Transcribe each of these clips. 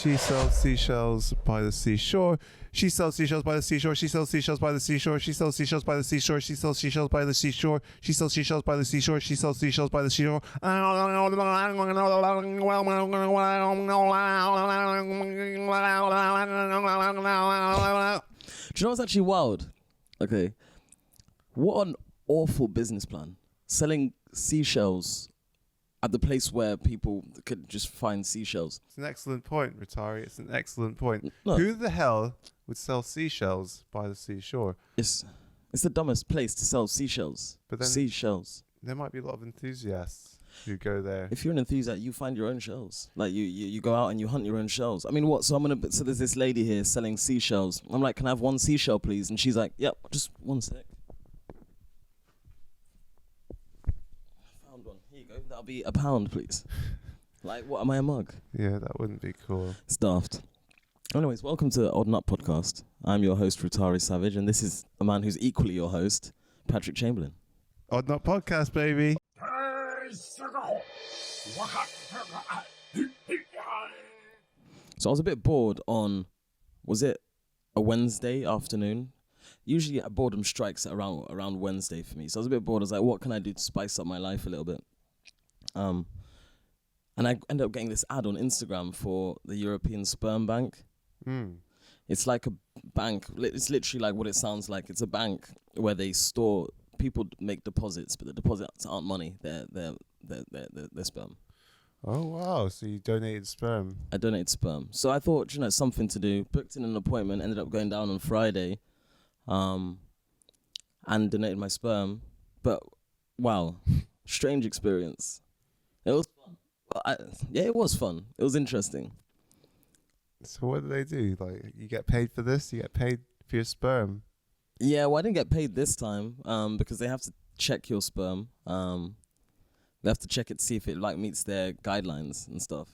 She sells seashells by the seashore. She sells seashells by the seashore. She sells seashells by the seashore. She sells seashells by the seashore. She sells seashells by the seashore. She sells seashells by the seashore. She sells seashells by the seashore. Do you know what's actually wild? Okay. What an awful business plan. Selling seashells at the place where people could just find seashells. It's an excellent point, Rutare. It's an excellent point. No. Who the hell would sell seashells by the seashore? It's the dumbest place to sell seashells. But then seashells. There might be a lot of enthusiasts who go there. If you're an enthusiast, you find your own shells. Like you go out and you hunt your own shells. I mean, what? So there's this lady here selling seashells. I'm like, can I have one seashell, please? And she's like, yep, just one sec. Found one. Here you go. That'll be £1, please. Like, what? Am I a mug? Yeah, that wouldn't be cool. It's daft. Anyways, welcome to the Odd Nutt podcast. I'm your host, Rutare Savage, and this is a man who's equally your host, Patrick Chamberlain. Odd Nutt podcast, baby. So I was a bit bored on, was it a Wednesday afternoon? Usually boredom strikes at around Wednesday for me. So I was a bit bored. I was like, what can I do to spice up my life a little bit? And I ended up getting this ad on Instagram for the European Sperm Bank. It's like a bank. It's literally like what it sounds like. It's a bank where they store, people make deposits, but the deposits aren't money. They're sperm. Oh, wow. So you donated sperm. I donated sperm. So I thought, something to do. Booked in an appointment, ended up going down on Friday, and donated my sperm. But, wow, strange experience. It was fun. It was fun. It was interesting. So what do they do? Like, you get paid for this? You get paid for your sperm? Yeah, well, I didn't get paid this time because they have to check your sperm. They have to check it to see if it meets their guidelines and stuff.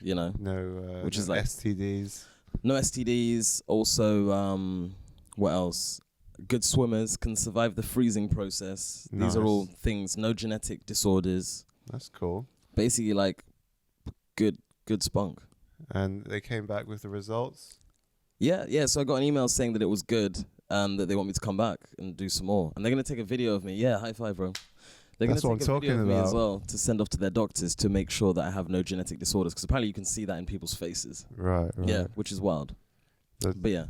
Which is like STDs. No STDs. Also, what else? Good swimmers can survive the freezing process. Nice. These are all things. No genetic disorders. That's cool. Basically, like good spunk. And they came back with the results? Yeah. So I got an email saying that it was good, that they want me to come back and do some more. And they're going to take a video of me. Yeah, high five, bro. They're going to take a video of me as well to send off to their doctors to make sure that I have no genetic disorders. Because apparently you can see that in people's faces. Right. Yeah, which is wild. But yeah.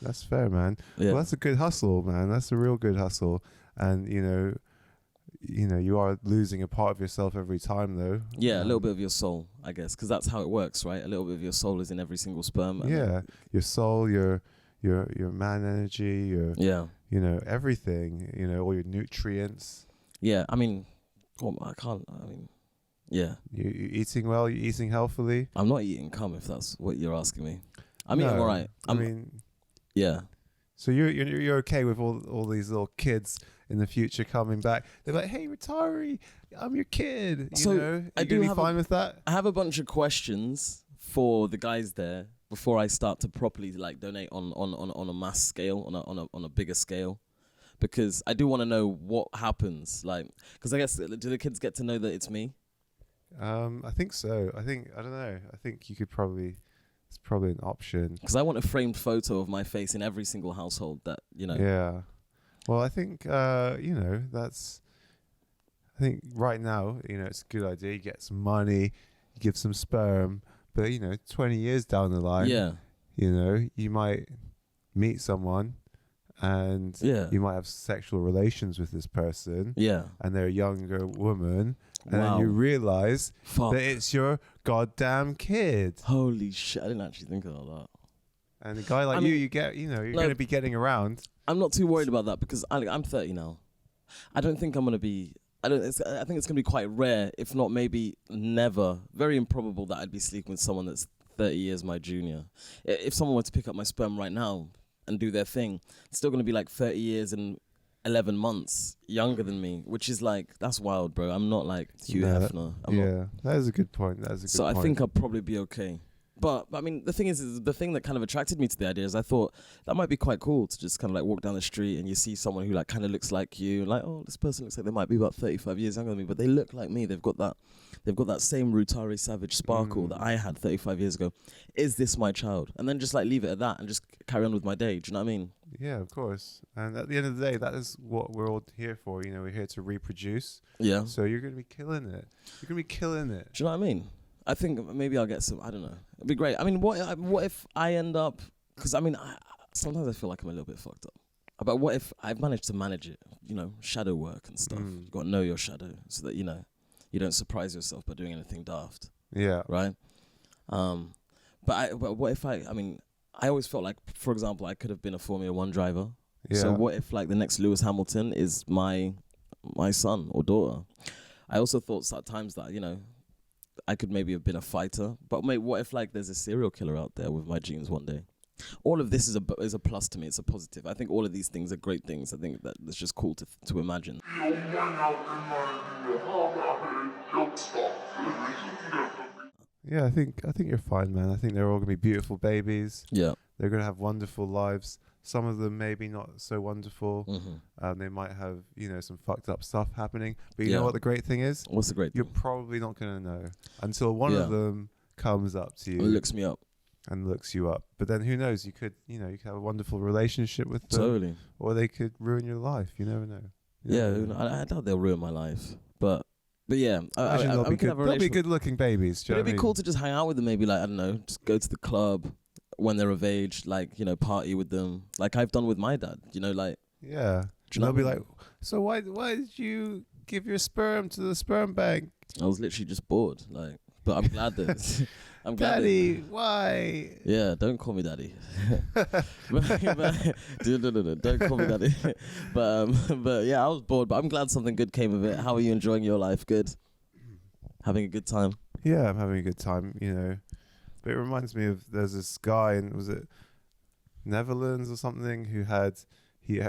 That's fair, man. Yeah. Well, that's a good hustle, man. That's a real good hustle. And, you are losing a part of yourself every time, though. Yeah, a little bit of your soul, I guess, because that's how it works, right? A little bit of your soul is in every single sperm. Yeah, your soul, your man energy, everything. All your nutrients. Yeah, yeah. You eating well? You eating healthily? I'm not eating cum, if that's what you're asking me. I'm all right. Yeah. So you're okay with all these little kids in the future coming back? They're like, hey, Rutare, I'm your kid. Are you gonna be fine with that? I have a bunch of questions for the guys there before I start to properly donate on a mass scale, on a bigger scale, because I do want to know what happens. Because I guess, do the kids get to know that it's me? I think so. I don't know. I think you could probably. It's probably an option. Because I want a framed photo of my face in every single household that, Yeah. Well, I think, I think right now, it's a good idea. You get some money, you give some sperm, but, 20 years down the line, you might meet someone and you might have sexual relations with this person. Yeah. And they're a younger woman. And then you realize that it's your goddamn kid. Holy shit, I didn't actually think about that. And a guy like you get, you're going to be getting around. I'm not too worried about that because I'm 30 now. I don't think I'm going to be, I think it's going to be quite rare, if not maybe never, very improbable that I'd be sleeping with someone that's 30 years my junior. If someone were to pick up my sperm right now and do their thing, it's still going to be 30 years and 11 months younger than me, which is that's wild, bro. I'm not Hugh Hefner. That is a good point. So I think I'll probably be okay. But I mean, the thing is the thing that kind of attracted me to the idea is I thought that might be quite cool to just kind of like walk down the street and you see someone who like kind of looks like you, like, oh, this person looks like they might be about 35 years younger than me, but they look like me. They've got that same Rutare Savage sparkle that I had 35 years ago. Is this my child? And then just like leave it at that and just carry on with my day. Do you know what I mean? Yeah, of course. And at the end of the day, that is what we're all here for. You know, we're here to reproduce. Yeah. So you're going to be killing it. You're going to be killing it. Do you know what I mean? I think maybe I'll get some, I don't know. It'd be great. I mean, what if I end up, because I mean, sometimes I feel like I'm a little bit fucked up. But what if I've managed to manage it, you know, shadow work and stuff. You've got to know your shadow so that, you know, you don't surprise yourself by doing anything daft. Yeah. Right? But what if I always felt like, for example, I could have been a Formula 1 driver. Yeah. So what if like the next Lewis Hamilton is my son or daughter? I also thought at times that, you know, I could maybe have been a fighter, but mate, what if like there's a serial killer out there with my genes one day? All of this is a plus to me. It's a positive. I think all of these things are great things. I think that it's just cool to imagine. Yeah, I think you're fine, man. I think they're all gonna be beautiful babies. Yeah, they're gonna have wonderful lives. Some of them maybe not so wonderful. They might have, you know, some fucked up stuff happening. But you know what the great thing is? What's the great thing? You're probably not going to know until one of them comes up to you. And looks me up. And looks you up. But then who knows? You could have a wonderful relationship with them. Totally. Or they could ruin your life. You never know. I doubt they'll ruin my life. But yeah, they'll be good. They'll be good-looking babies. But it'd be cool to just hang out with them. Maybe like, I don't know, just go to the club when they're of age, like, you know, party with them, like I've done with my dad, you know, like. Yeah. They'll be like, so why did you give your sperm to the sperm bank? I was literally just bored, like, but I'm glad that. I'm glad. Daddy, why? Yeah, don't call me daddy. Don't call me daddy. But yeah, I was bored, but I'm glad something good came of it. How are you enjoying your life? Good. Having a good time. Yeah, I'm having a good time, you know. But it reminds me of, there's this guy in, was it Netherlands or something, who had, he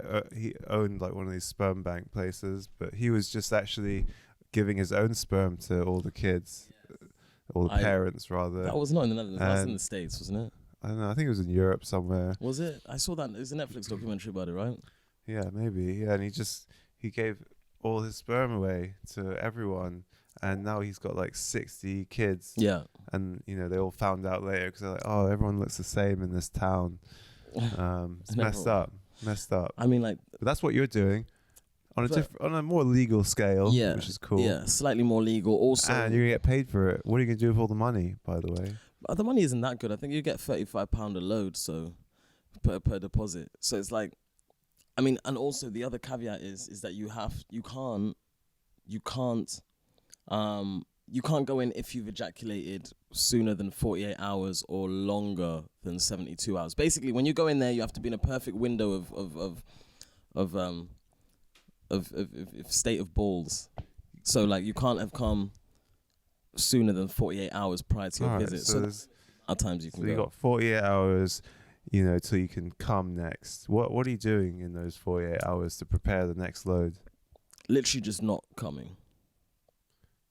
owned like one of these sperm bank places, but he was just actually giving his own sperm to all the kids, all the parents rather. That was not in the Netherlands, that was in the States, wasn't it? I don't know, I think it was in Europe somewhere. Was it? I saw that, there's a Netflix documentary about it, right? Yeah, maybe, yeah, and he gave all his sperm away to everyone. And now he's got like 60 kids. Yeah. And, you know, they all found out later because they're like, oh, everyone looks the same in this town. It's messed up. I mean, like. But that's what you're doing on a more legal scale, which is cool. Yeah, slightly more legal also. And you're going to get paid for it. What are you going to do with all the money, by the way? The money isn't that good. I think you get £35 a load, so per deposit. So it's like, I mean, and also the other caveat is that you can't go in if you've ejaculated sooner than 48 hours or longer than 72 hours. Basically, when you go in there, you have to be in a perfect window of state of balls. So, like, you can't have come sooner than 48 hours prior to your visit. So at times you can go. So you got 48 hours, you know, till you can come next. What are you doing in those 48 hours to prepare the next load? Literally just not coming.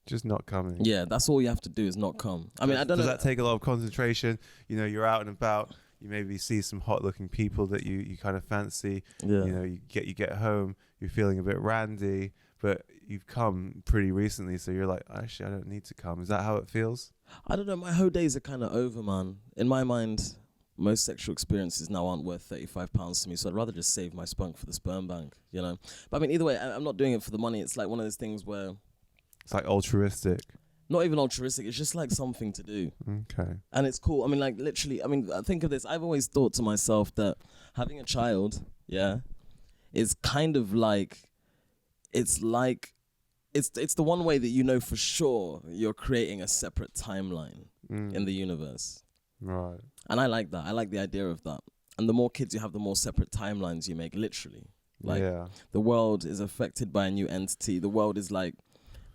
Just not coming. Yeah, that's all you have to do is not come. I mean, I don't know. Does that take a lot of concentration? You know, you're out and about. You maybe see some hot-looking people that you kind of fancy. Yeah. You know, you get home. You're feeling a bit randy, but you've come pretty recently, so you're like, actually, I don't need to come. Is that how it feels? I don't know. My whole days are kind of over, man. In my mind, most sexual experiences now aren't worth £35 to me, so I'd rather just save my spunk for the sperm bank, you know? But I mean, either way, I'm not doing it for the money. It's like one of those things where... It's like altruistic. Not even altruistic. It's just like something to do. Okay. And it's cool. I mean, like literally, I mean, think of this. I've always thought to myself that having a child, is kind of like, it's the one way that you know for sure you're creating a separate timeline in the universe. Right. And I like that. I like the idea of that. And the more kids you have, the more separate timelines you make, literally. Like, the world is affected by a new entity. The world is like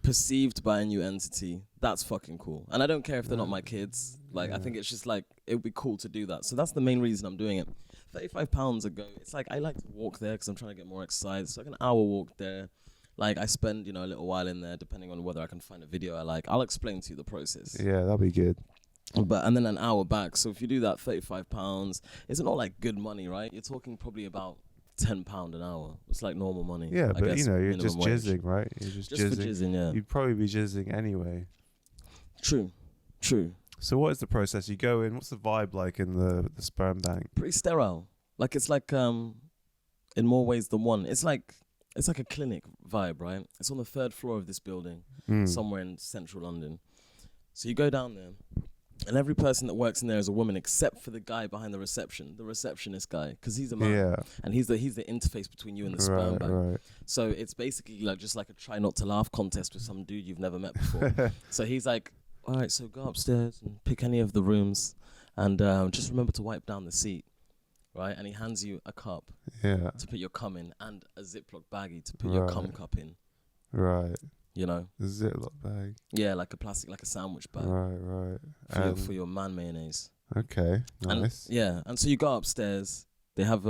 perceived by a new entity. That's fucking cool. And I don't care if they're not my kids. Like, I think it's just like, it would be cool to do that. So that's the main reason I'm doing it. £35 a go. It's like, I like to walk there because I'm trying to get more exercise. It's like an hour walk there. Like, I spend, you know, a little while in there, depending on whether I can find a video I like. I'll explain to you the process. Yeah, that'll be good. And then an hour back. So if you do that, £35, it's not like good money, right? You're talking probably about £10 an hour. It's like normal money. Yeah, I but guess, you're just wage. jizzing, right? You're just jizzing. For jizzing, yeah. You'd probably be jizzing anyway. True. So what is the process? You go in. What's the vibe like in the sperm bank? Pretty sterile. Like it's like in more ways than one. It's like a clinic vibe, right? It's on the 3rd floor of this building, somewhere in central London. So you go down there, and every person that works in there is a woman, except for the guy behind the receptionist guy, because he's a man, and he's the interface between you and the sperm bank. Right. So it's basically like just like a try not to laugh contest with some dude you've never met before. So he's like, all right, so go upstairs and pick any of the rooms, and just remember to wipe down the seat, right? And he hands you a cup to put your cum in, and a Ziploc baggie to put your cum cup in. Right. You know, a Ziploc bag. Yeah, like a plastic, like a sandwich bag. Right. For your man mayonnaise. Okay, nice. And so you go upstairs. They have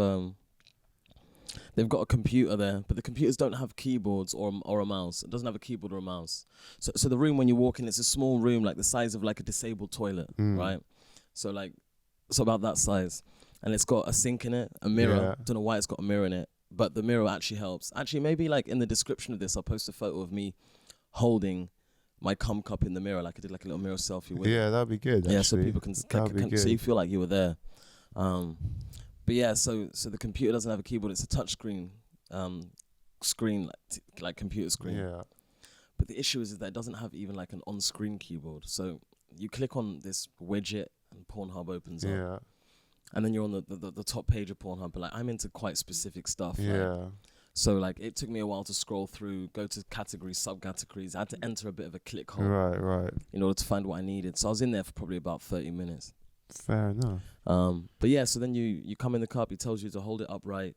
they've got a computer there, but the computers don't have keyboards or a mouse. It doesn't have a keyboard or a mouse. So the room when you walk in, it's a small room, like the size of like a disabled toilet, right? So about that size, and it's got a sink in it, a mirror. Yeah. Don't know why it's got a mirror in it, but the mirror actually helps. Actually, maybe like in the description of this, I'll post a photo of me holding my cum cup in the mirror, like I did like a little mirror selfie with. Yeah, that'd be good. Actually. Yeah, so people can so you feel like you were there. But yeah, so the computer doesn't have a keyboard; it's a touch screen, like computer screen. Yeah. But the issue is that it doesn't have even like an on-screen keyboard. So you click on this widget, and Pornhub opens up. Yeah. And then you're on the top page of Pornhub. But like I'm into quite specific stuff. Yeah. Like, so like it took me a while to scroll through, go to categories, subcategories. I had to enter a bit of a click hole. Right. In order to find what I needed. So I was in there for probably about 30 minutes. Fair enough. But yeah, so then you come in the cup, he tells you to hold it upright.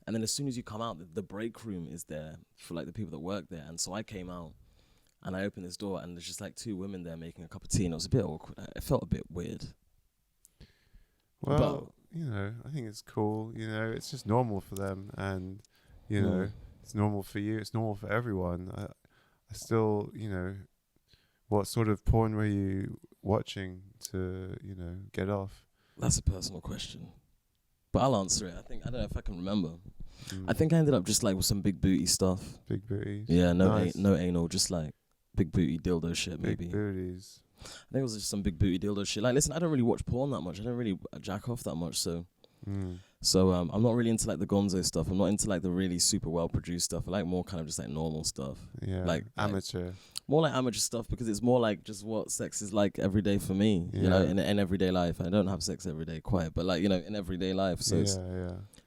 And then as soon as you come out, the break room is there for like the people that work there. And so I came out and I opened this door and there's just like 2 women there making a cup of tea, and it was a bit awkward. It felt a bit weird. Well, I think it's cool. It's just normal for them, and it's normal for you. It's normal for everyone. I still, what sort of porn were you watching to, get off? That's a personal question, but I'll answer it. I don't know if I can remember. I think I ended up just like with some big booty stuff. Big booties. Yeah, no anal, just like big booty dildo shit, maybe. Big booties. I think it was just some big booty dildo shit. Like, listen, I don't really watch porn that much. I don't really jack off that much, so I'm not really into like the gonzo stuff. I'm not into like the really super well produced stuff. I like more kind of just like normal stuff. Yeah, like amateur. More like amateur stuff, because it's more like just what sex is like every day for me. You know, in everyday life. I don't have sex every day, quite, but like in everyday life. So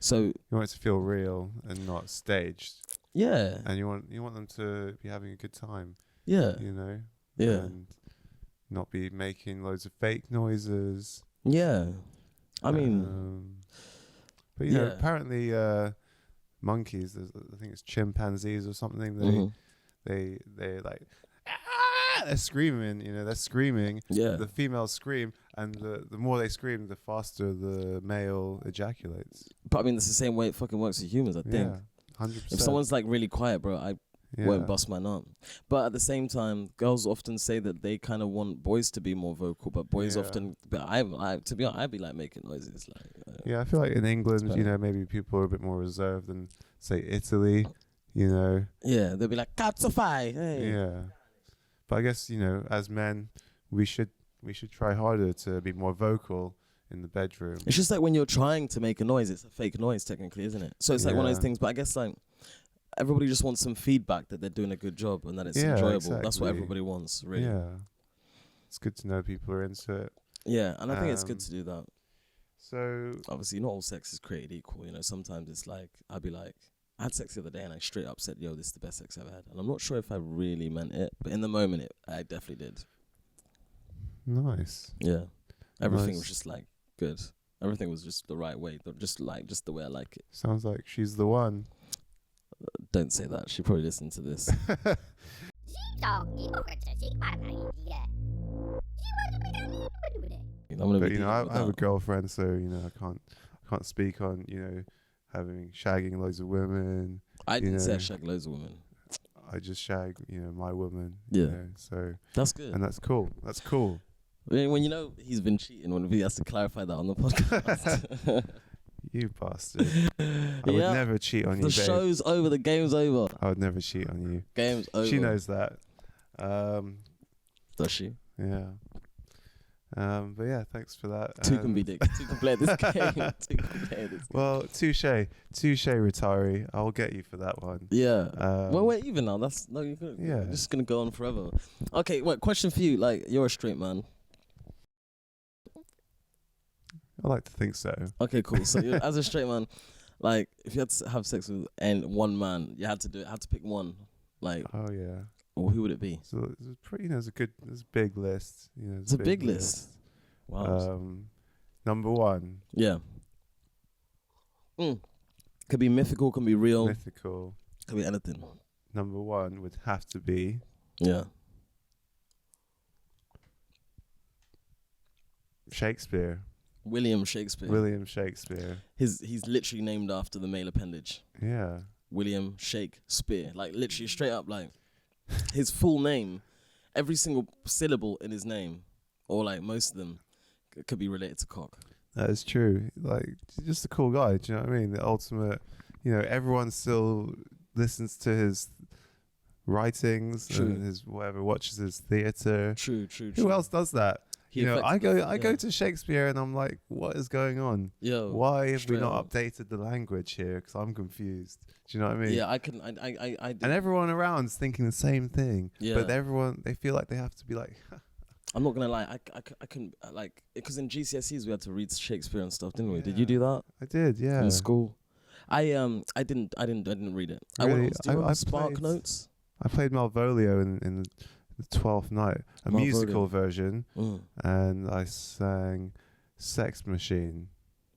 So you want it to feel real and not staged. Yeah. And you want them to be having a good time. Yeah. Yeah. And not be making loads of fake noises. Yeah. I mean, but apparently monkeys, I think it's chimpanzees or something, they like they're screaming, they're screaming. Yeah. The females scream, and the more they scream, the faster the male ejaculates. But I mean, it's the same way it fucking works with humans, I think. Yeah, 100%. If someone's like really quiet, bro, I won't bust my nut. But at the same time, girls often say that they kind of want boys to be more vocal, but boys often. But I to be honest, I'd be like making noises like. I feel like in England, maybe people are a bit more reserved than say Italy. Yeah, they'll be like "Cazzofai." Hey. Yeah, but I guess as men, we should try harder to be more vocal in the bedroom. It's just like when you're trying to make a noise, it's a fake noise technically, isn't it? So it's like one of those things. But I guess like. Everybody just wants some feedback that they're doing a good job and that it's enjoyable. Exactly. That's what everybody wants, really. Yeah. It's good to know people are into it. Yeah, and I think it's good to do that. So obviously not all sex is created equal, Sometimes it's like I'd be like, I had sex the other day and I straight up said, yo, this is the best sex I've had. And I'm not sure if I really meant it, but in the moment I definitely did. Nice. Yeah. Everything was just like good. Everything was just the right way, just the way I like it. Sounds like she's the one. Don't say that. She probably listened to this. I have a girlfriend, so I can't speak on having shagging loads of women. I didn't say I shag loads of women. I just shag my woman. Yeah. So that's good, and that's cool. That's cool. When you know he's been cheating, when he has to clarify that on the podcast. You bastard. I would never cheat on you, babe. The show's over. The game's over. I would never cheat on you. Game's over. She knows that. Does she? Yeah. But yeah, thanks for that. Two can be dicks. Two can play this game. Two can play this game. Well, touche, Rutare. I'll get you for that one. Yeah. Well, we're even now. You're just gonna go on forever. Okay. Wait. Question for you. Like, you're a straight man. I like to think so. Okay, cool. So as a straight man, like, if you had to have sex with one man, you had to pick one. Like. Oh yeah. Or who would it be? So it's pretty. There's a big list. It's a big list. Wow. Number one. Yeah. Could be mythical. Could be real. Mythical. Could be anything. Number one would have to be. Yeah. Shakespeare. William Shakespeare. He's literally named after the male appendage. Yeah. William Shakespeare. Like, literally straight up, like, his full name, every single syllable in his name, or like most of them, could be related to cock. That is true. Like, just a cool guy. Do you know what I mean? The ultimate, everyone still listens to his writings. True. And his whatever, watches his theatre. True. Who else does that? I go to Shakespeare and I'm like, what is going on? Yo, why have we not updated the language here? Because I'm confused. Do you know what I mean? Yeah, I and everyone around's thinking the same thing. Yeah. But they feel like they have to be like. I'm not gonna lie. I couldn't like, because in GCSEs we had to read Shakespeare and stuff, didn't we? Did you do that? I did. Yeah. In school, I didn't read it. Really? I Spark Notes. I played Malvolio in the 12th Night, musical version, and I sang Sex Machine.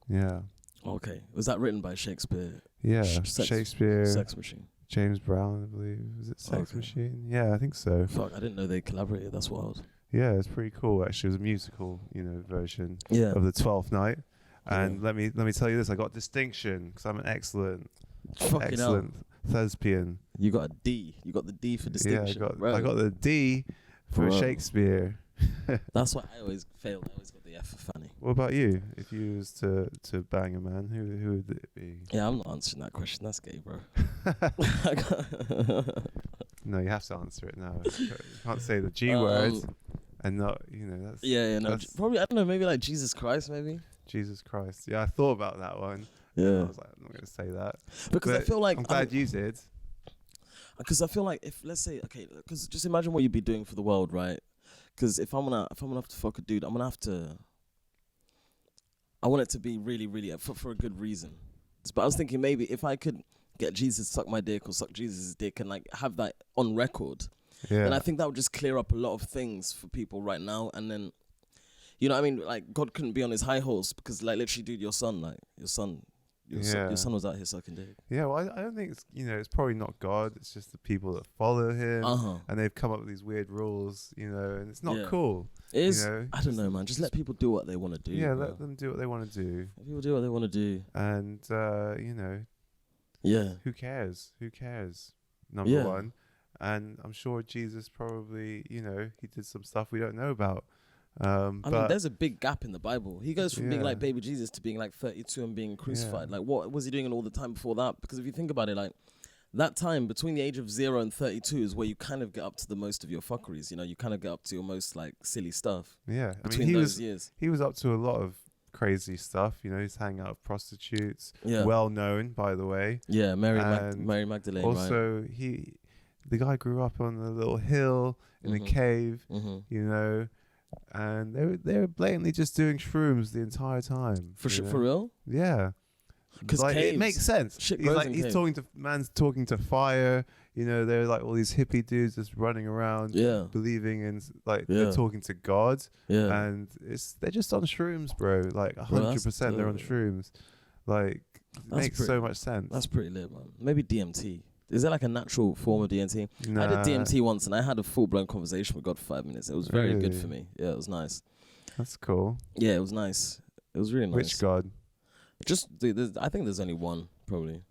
Yeah. Okay. Was that written by Shakespeare? Yeah. Shakespeare. Sex Machine. James Brown, I believe. Was it Sex Machine? Yeah, I think so. Fuck, I didn't know they collaborated. That's wild. Yeah, it's pretty cool. Actually, it was a musical, version of the 12th Night. And let me tell you this: I got distinction because I'm an excellent thespian. You got a D. You got the D for distinction. Yeah, I got the D for Shakespeare. That's why I always failed. I always got the F for funny. What about you? If you was to bang a man, who would it be? Yeah, I'm not answering that question. That's gay, bro. No, you have to answer it now. You can't say the G word and not, that's... Yeah, no. Probably, I don't know, maybe like Jesus Christ, maybe? Jesus Christ. Yeah, I thought about that one. Yeah. I was like, I'm not going to say that. Because I feel like... I'm glad you did. Because I feel like if, let's say, okay, because just imagine what you'd be doing for the world, right? Because if I'm gonna have to fuck a dude, I'm gonna have to... I want it to be really, really, for a good reason. But I was thinking maybe if I could get Jesus to suck my dick or suck Jesus' dick and like have that on record, then I think that would just clear up a lot of things for people right now. And then, you know what I mean? Like, God couldn't be on his high horse because, like, literally, dude, your son was out here sucking dick. Yeah, well, I don't think it's, it's probably not God. It's just the people that follow him. And they've come up with these weird rules, and it's not cool. It is, I don't know, man. Just let people do what they want to do. Yeah, let them do what they want to do. Let people do what they want to do. And, yeah. Who cares? Number one. And I'm sure Jesus probably, he did some stuff we don't know about. I mean, there's a big gap in the Bible. He goes from being like baby Jesus to being like 32 and being crucified. Like, what was he doing in all the time before that? Because if you think about it, like, that time between the age of 0 and 32 is where you kind of get up to the most of your fuckeries. You kind of get up to your most like silly stuff. Yeah, between those years, he was up to a lot of crazy stuff. He's hanging out with prostitutes. Yeah, well known, by the way. Yeah, Mary Magdalene. Also, right? The guy grew up on a little hill in a cave. And they were blatantly just doing shrooms the entire time. For real? Yeah. Because like, it makes sense. He's talking to fire. They're like all these hippie dudes just running around, believing in they're talking to God. Yeah. And they're just on shrooms, bro. Like 100% they're on shrooms. Like, it makes so much sense. That's pretty lit, man. Maybe DMT. Is there like a natural form of DMT? Nah. I did DMT once and I had a full-blown conversation with God for 5 minutes. It was very good for me. Yeah, it was nice. That's cool. Yeah, it was nice. It was really nice. Which God? Just, I think there's only one, probably.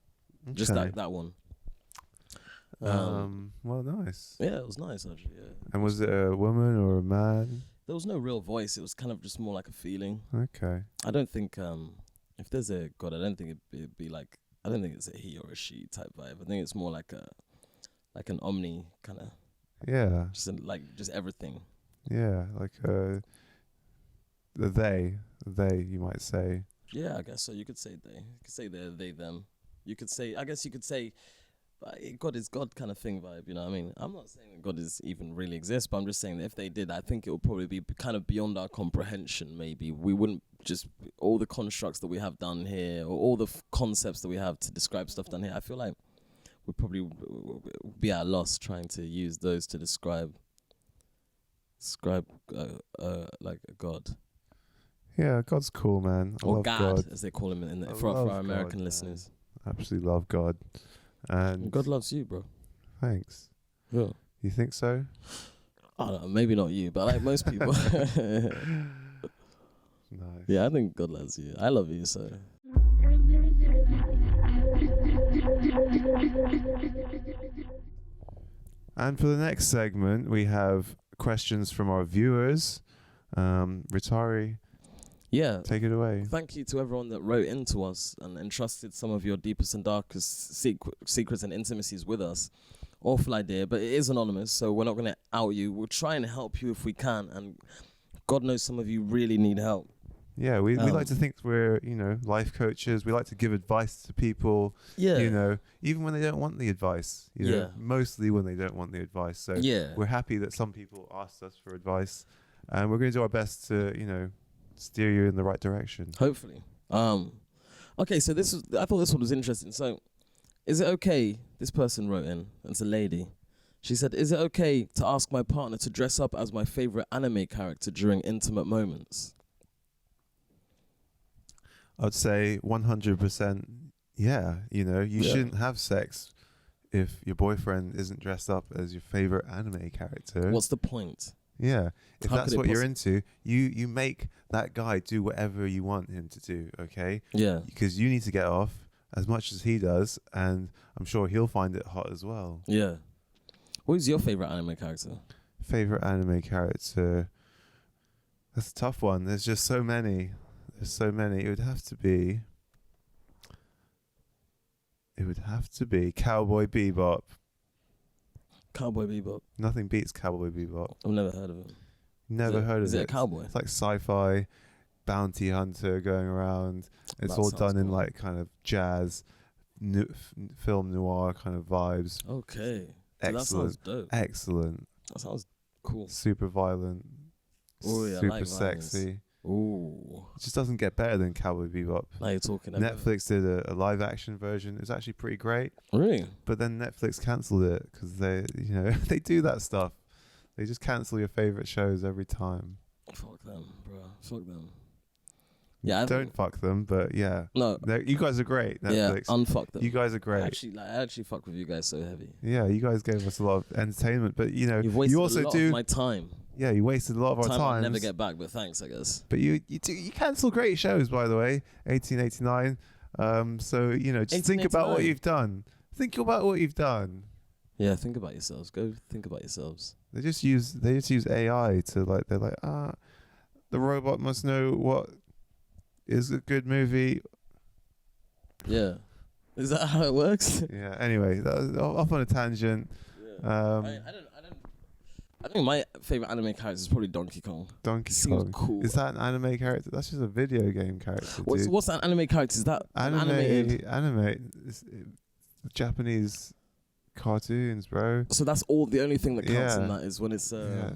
Okay. Just that one. Well, nice. Yeah, it was nice, actually, yeah. And was it a woman or a man? There was no real voice. It was kind of just more like a feeling. Okay. I don't think if there's a God, I don't think it'd be like, I don't think it's a he or a she type vibe. I think it's more like an omni kind of. Yeah. Just everything. Yeah, like the they, you might say. Yeah, I guess so. You could say they. You could say they, them. You could say, I guess you could say, God is God kind of thing vibe, you know what I mean? I'm not saying that God is even really exists, but I'm just saying that if they did, I think it would probably be kind of beyond our comprehension, maybe. We wouldn't just, all the constructs that we have done here, or all the concepts that we have to describe stuff done here, I feel like we'd probably be at a loss trying to use those to describe like a God. Yeah, God's cool, man. I or love God, as they call him for our American listeners. I absolutely love God. And God loves you, bro. Thanks. Yeah. You think so? I don't know, maybe not you, but like most people. Nice. Yeah, I think God loves you. I love you, so. And for the next segment, we have questions from our viewers. Rutare, yeah, take it away. Thank you to everyone that wrote into us and entrusted some of your deepest and darkest secrets and intimacies with us. Awful idea, but it is anonymous, so we're not going to out you. We'll try and help you if we can, and God knows some of you really need help. Yeah, we like to think we're, life coaches. We like to give advice to people, even when they don't want the advice, mostly when they don't want the advice. So we're happy that some people asked us for advice, and we're going to do our best to, steer you in the right direction. Hopefully. Okay, so I thought this one was interesting. So, is it okay, this person wrote in, it's a lady. She said, is it okay to ask my partner to dress up as my favorite anime character during intimate moments? I'd say 100%. Yeah, you shouldn't have sex if your boyfriend isn't dressed up as your favorite anime character. What's the point? Yeah, if that's what you're into, you make that guy do whatever you want him to do, okay? Yeah. Because you need to get off as much as he does, and I'm sure he'll find it hot as well. Yeah. Who's your favorite anime character? Favorite anime character? That's a tough one. There's just so many. There's so many. It would have to be Cowboy Bebop. Cowboy Bebop. Nothing beats Cowboy Bebop. I've never heard of him. Never heard of it. Is it a cowboy? It's like sci-fi, bounty hunter going around. It's all done in like kind of jazz, film noir kind of vibes. Okay. Excellent. That sounds dope. Excellent. That sounds cool. Super violent. Oh yeah, super like sexy. Ooh. It just doesn't get better than Cowboy Bebop. Now you're talking about Netflix did a live action version. It was actually pretty great. Really? But then Netflix cancelled it because they, they do that stuff. They just cancel your favorite shows every time. Fuck them, bro. Fuck them. Yeah, don't fuck them, but yeah. No, you guys are great. Netflix. Yeah, unfuck them. You guys are great. I actually fuck with you guys so heavy. Yeah, you guys gave us a lot of entertainment, but you've wasted you also a lot of my time. Yeah, you wasted a lot of our time. I'll never get back, but thanks, I guess. But you cancel great shows, by the way. 1889. So just think about what you've done. Think about what you've done. Yeah, think about yourselves. Go think about yourselves. They just use AI to they're like, the robot must know what is a good movie. Yeah. Is that how it works? Yeah. Anyway, that was off on a tangent. Yeah. I think my favorite anime character is probably Donkey Kong. Donkey Kong. Cool. Is that an anime character? That's just a video game character. What's that anime character? Is that animated? It's Japanese cartoons, bro. So that's the only thing that counts in that is when it's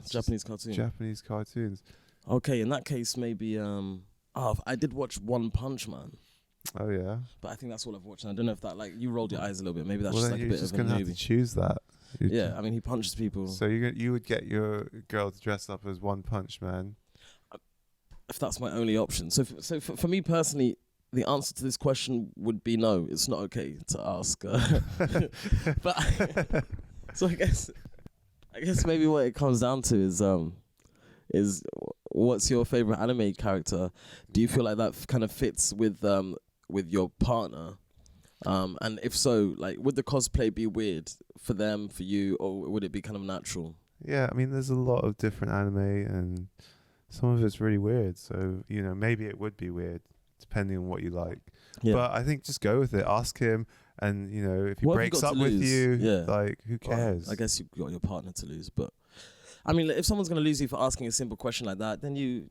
Japanese cartoons. Japanese cartoons. Okay, in that case, maybe I did watch One Punch Man. Oh yeah. But I think that's all I've watched. And I don't know if that you rolled your eyes a little bit. Maybe that's just like a bit of a movie. You're just gonna have to choose that. Yeah, I mean he punches people. So you would get your girl to dress up as One Punch Man. If that's my only option. So for me personally, the answer to this question would be no. It's not okay to ask. But so I guess maybe what it comes down to is what's your favorite anime character? Do you feel like that kind of fits with your partner? And if so, would the cosplay be weird for them, for you, or would it be kind of natural? Yeah, I mean, there's a lot of different anime, and some of it's really weird. So, you know, maybe it would be weird depending on what you like. Yeah. But I think just go with it. Ask him, and you know, if he What have you breaks got up to with lose? you, Yeah. like who cares? Well, I guess you've got your partner to lose, but I mean, if someone's gonna lose you for asking a simple question like that, then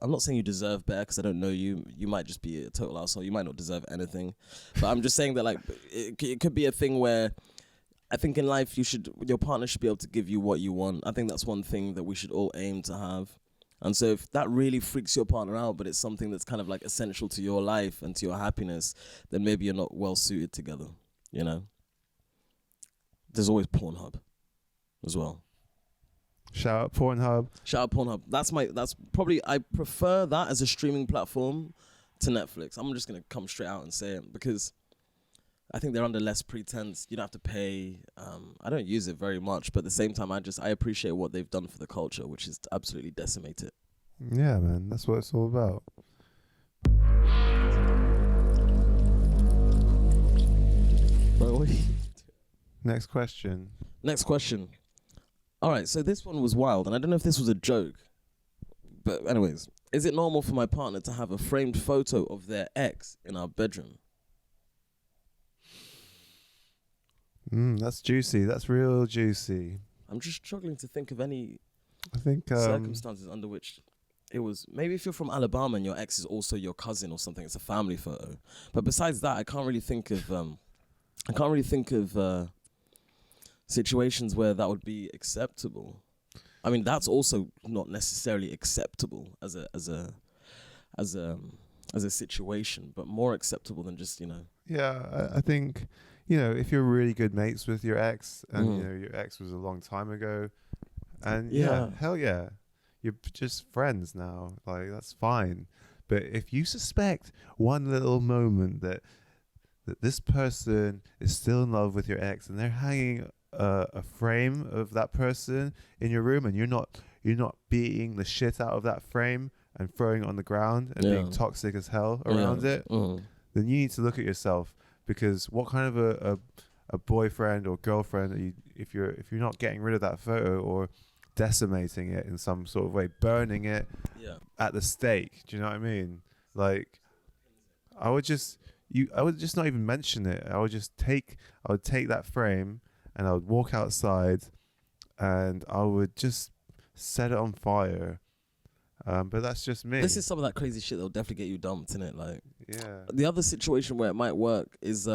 I'm not saying you deserve better because I don't know you. You might just be a total asshole. You might not deserve anything, but I'm just saying that like it could be a thing where I think in life your partner should be able to give you what you want. I think that's one thing that we should all aim to have. And so if that really freaks your partner out, but it's something that's kind of like essential to your life and to your happiness, then maybe you're not well suited together, you know? There's always Pornhub as well. Shout out Pornhub. Shout out Pornhub. That's probably, I prefer that as a streaming platform to Netflix. I'm just going to come straight out and say it because I think they're under less pretense. You don't have to pay. I don't use it very much, but at the same time, I appreciate what they've done for the culture, which is to absolutely decimate it. Yeah, man, that's what it's all about. Next question. Next question. All right, so this one was wild, and I don't know if this was a joke, but anyways, is it normal for my partner to have a framed photo of their ex in our bedroom? That's juicy. That's real juicy. I'm just struggling to think of any I think circumstances under which it was. Maybe if you're from Alabama and your ex is also your cousin or something, it's a family photo. But besides that, I can't really think of situations where that would be acceptable. I mean, that's also not necessarily acceptable as a situation, but more acceptable than just, you know. Yeah, I think, you know, if you're really good mates with your ex and, you know, your ex was a long time ago and hell yeah, you're just friends now. Like, that's fine. But if you suspect one little moment that this person is still in love with your ex and they're hanging a frame of that person in your room and you're not beating the shit out of that frame and throwing it on the ground and being toxic as hell around it, then you need to look at yourself, because what kind of a boyfriend or girlfriend are you, if you're not getting rid of that photo or decimating it in some sort of way, burning it at the stake? Do you know what I mean? Like, I would just not even mention it. I would take that frame and I would walk outside and I would just set it on fire. But that's just me. This is some of that crazy shit that'll definitely get you dumped, innit? Like, yeah. The other situation where it might work is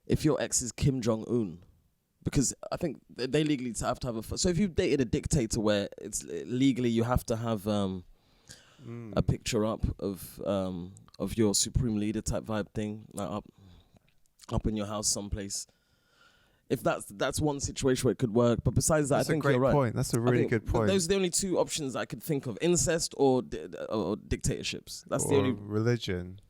if your ex is Kim Jong-un, because I think they legally have to have so if you've dated a dictator where it's legally you have to have a picture up of your supreme leader type vibe thing, like up in your house someplace. If that's one situation where it could work, but besides that, I think you're right. That's a great point. That's a really good point. Those are the only two options I could think of: incest or dictatorships. That's the only religion.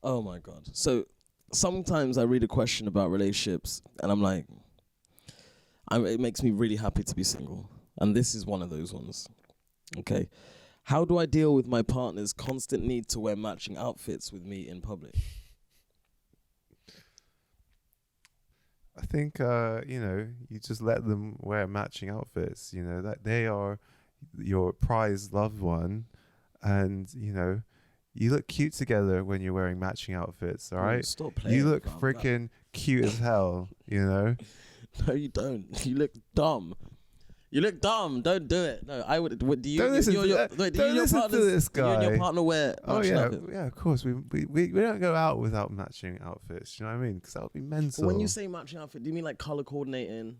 Oh my god! So sometimes I read a question about relationships, and I'm like, it makes me really happy to be single, and this is one of those ones. Okay. How do I deal with my partner's constant need to wear matching outfits with me in public? I think, you know, you just let them wear matching outfits, you know, that they are your prized loved one. And, you know, you look cute together when you're wearing matching outfits, all right? Stop playing. You look freaking cute as hell, you know? No, you don't. You look dumb. You look dumb. Don't do it. No, I would. Do you? Don't listen to this guy. You and your partner wear? Oh yeah, yeah. Of course, we don't go out without matching outfits. You know what I mean? Because that would be mental. When you say matching outfit, do you mean like color coordinating?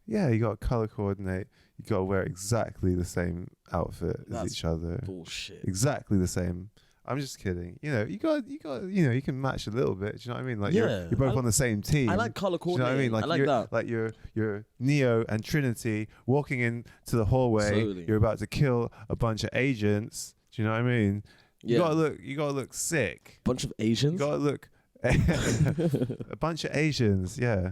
Yeah, you got to color coordinate. You got to wear exactly the same outfit as each other. Bullshit. Exactly the same. I'm just kidding. You know, you got. You know, you can match a little bit. Do you know what I mean? Like you're both on the same team. I like color coordinating. Do you know what I mean? Like that. Like you're Neo and Trinity walking into the hallway. Totally. You're about to kill a bunch of agents. Do you know what I mean? You gotta look sick. Bunch of Asians. You gotta look. A bunch of Asians. Yeah.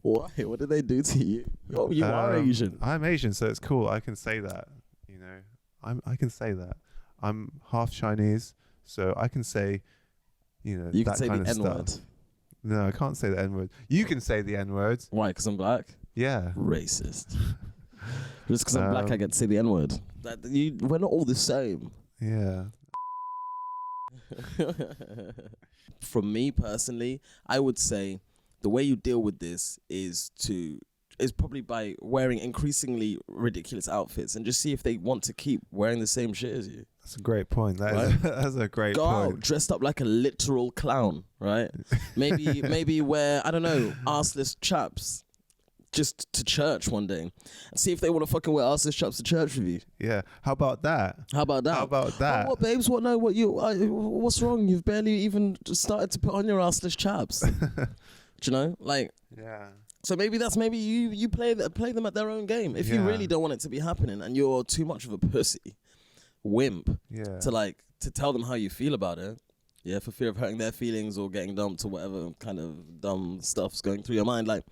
Why? What did they do to you? Oh, you are Asian. I'm Asian, so it's cool. I can say that. You know, I can say that. I'm half Chinese, so I can say, you know, you that can say kind the of N-word. stuff. No, I can't say the N-word. You can say the N-word. Why? Because I'm black? Yeah. Racist. Just because I'm black, I get to say the N-word. We're not all the same. Yeah. From me personally, I would say the way you deal with this is probably by wearing increasingly ridiculous outfits and just see if they want to keep wearing the same shit as you. That's a great point. That's a great point. Go out dressed up like a literal clown, right? maybe wear, I don't know, arseless chaps just to church one day and see if they want to fucking wear arseless chaps to church with you. Yeah. How about that? Oh, what, babes? What's wrong? You've barely even started to put on your arseless chaps. Do you know? Like, yeah. So maybe you play them at their own game. If you really don't want it to be happening and you're too much of a pussy, wimp, to tell them how you feel about it, for fear of hurting their feelings or getting dumped or whatever kind of dumb stuff's going through your mind, like,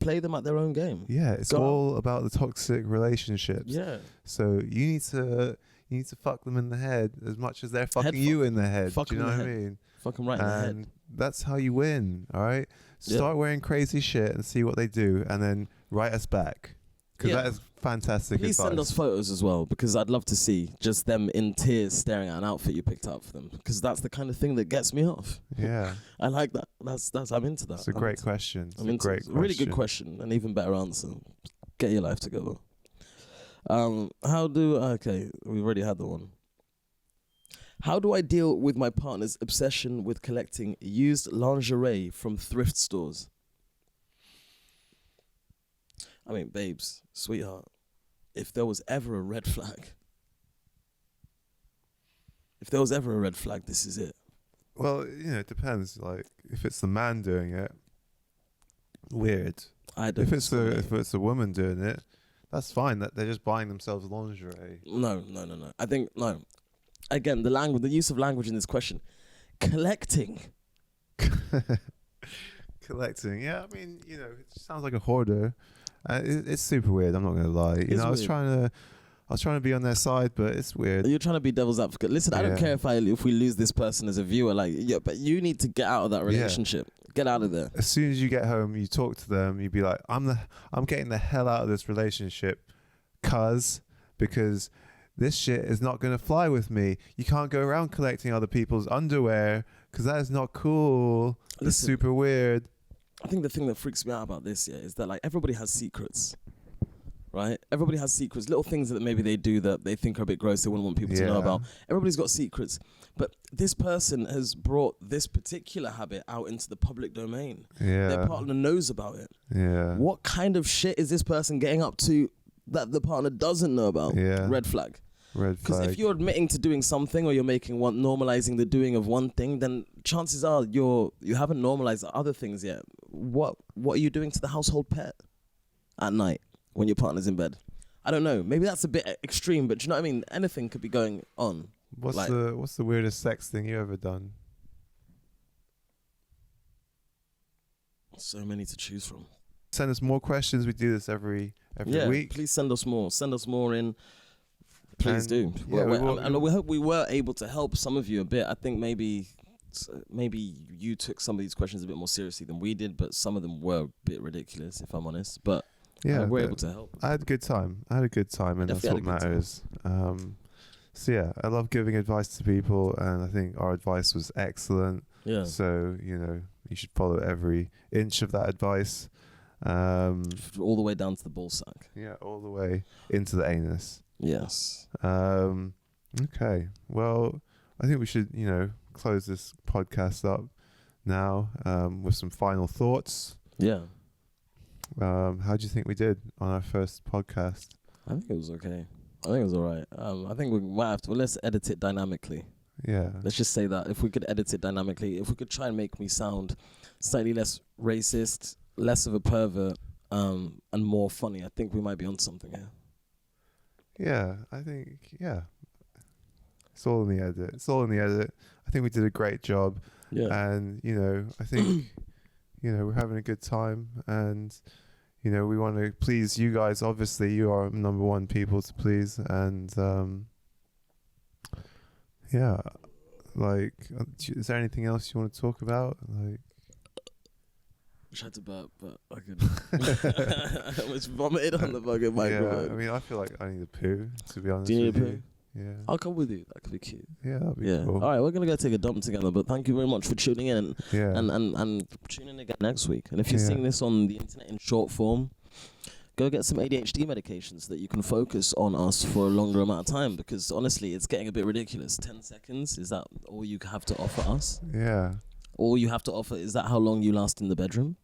play them at their own game. Yeah, it's all about the toxic relationships. Yeah. So you need to fuck them in the head as much as they're fucking you in the head. Do you know what I mean? Fuck them right in the head. And that's how you win, all right? Start wearing crazy shit and see what they do, and then write us back. Because that is fantastic advice. Please send us photos as well, because I'd love to see just them in tears staring at an outfit you picked out for them, because that's the kind of thing that gets me off. Yeah. I like that. I'm into that. It's a great question. It's a really good question, an even better answer. Get your life together. We've already had the one. How do I deal with my partner's obsession with collecting used lingerie from thrift stores? I mean, babes, sweetheart, if there was ever a red flag, this is it. Well, it depends. Like, if it's the man doing it, weird. If it's a woman doing it, that's fine. That they're just buying themselves lingerie. No. I think no. Again, the use of language in this question, collecting. Collecting, yeah. I mean, it sounds like a hoarder. It's super weird. I'm not gonna lie. I was trying to be on their side, but it's weird. You're trying to be devil's advocate. Listen, I don't care if we lose this person as a viewer. Like, but you need to get out of that relationship. Get out of there. As soon as you get home, you talk to them. You be like, I'm getting the hell out of this relationship, because this shit is not going to fly with me. You can't go around collecting other people's underwear because that is not cool. It's super weird. I think the thing that freaks me out about this is that, like, everybody has secrets, right? Everybody has secrets, little things that maybe they do that they think are a bit gross, they wouldn't want people to know about. Everybody's got secrets. But this person has brought this particular habit out into the public domain. Yeah. Their partner knows about it. Yeah. What kind of shit is this person getting up to that the partner doesn't know about? Yeah. Red flag. Because if you're admitting to doing something, or you're normalizing the doing of one thing, then chances are you haven't normalized other things yet. What are you doing to the household pet at night when your partner's in bed? I don't know. Maybe that's a bit extreme, but do you know what I mean? Anything could be going on. What's the weirdest sex thing you ever done? So many to choose from. Send us more questions. We do this every week. Please send us more. Send us more in. Please do. Yeah, we hope we were able to help some of you a bit. I think maybe you took some of these questions a bit more seriously than we did, but some of them were a bit ridiculous, if I'm honest. But we're able to help. I had a good time. And that's what matters. So yeah, I love giving advice to people, and I think our advice was excellent. Yeah. So you should follow every inch of that advice. All the way down to the ballsack. Yeah, all the way into the anus. Yes. Okay. Well, I think we should, close this podcast up now with some final thoughts. Yeah. How do you think we did on our first podcast? I think it was okay. I think it was all right. I think we might have to. Let's edit it dynamically. Yeah. Let's just say that if we could edit it dynamically, if we could try and make me sound slightly less racist, less of a pervert, and more funny, I think we might be on something here. Yeah, I think, it's all in the edit. I think we did a great job. Yeah. And, I think, we're having a good time, and, we want to please you guys. Obviously, you are number one people to please. And, is there anything else you want to talk about? I tried to burp, but I couldn't. I almost vomited on the fucking microphone. Yeah, I mean, I feel like I need a poo, to be honest. Do you need a with poo? you. Yeah. I'll come with you. That could be cute. Yeah, that'd be cool. All right, we're going to go take a dump together, but thank you very much for tuning in Yeah. and tune in again next week. And if you're seeing this on the internet in short form, go get some ADHD medications so that you can focus on us for a longer amount of time, because honestly, it's getting a bit ridiculous. 10 seconds, is that all you have to offer us? Yeah. All you have to offer, is that how long you last in the bedroom?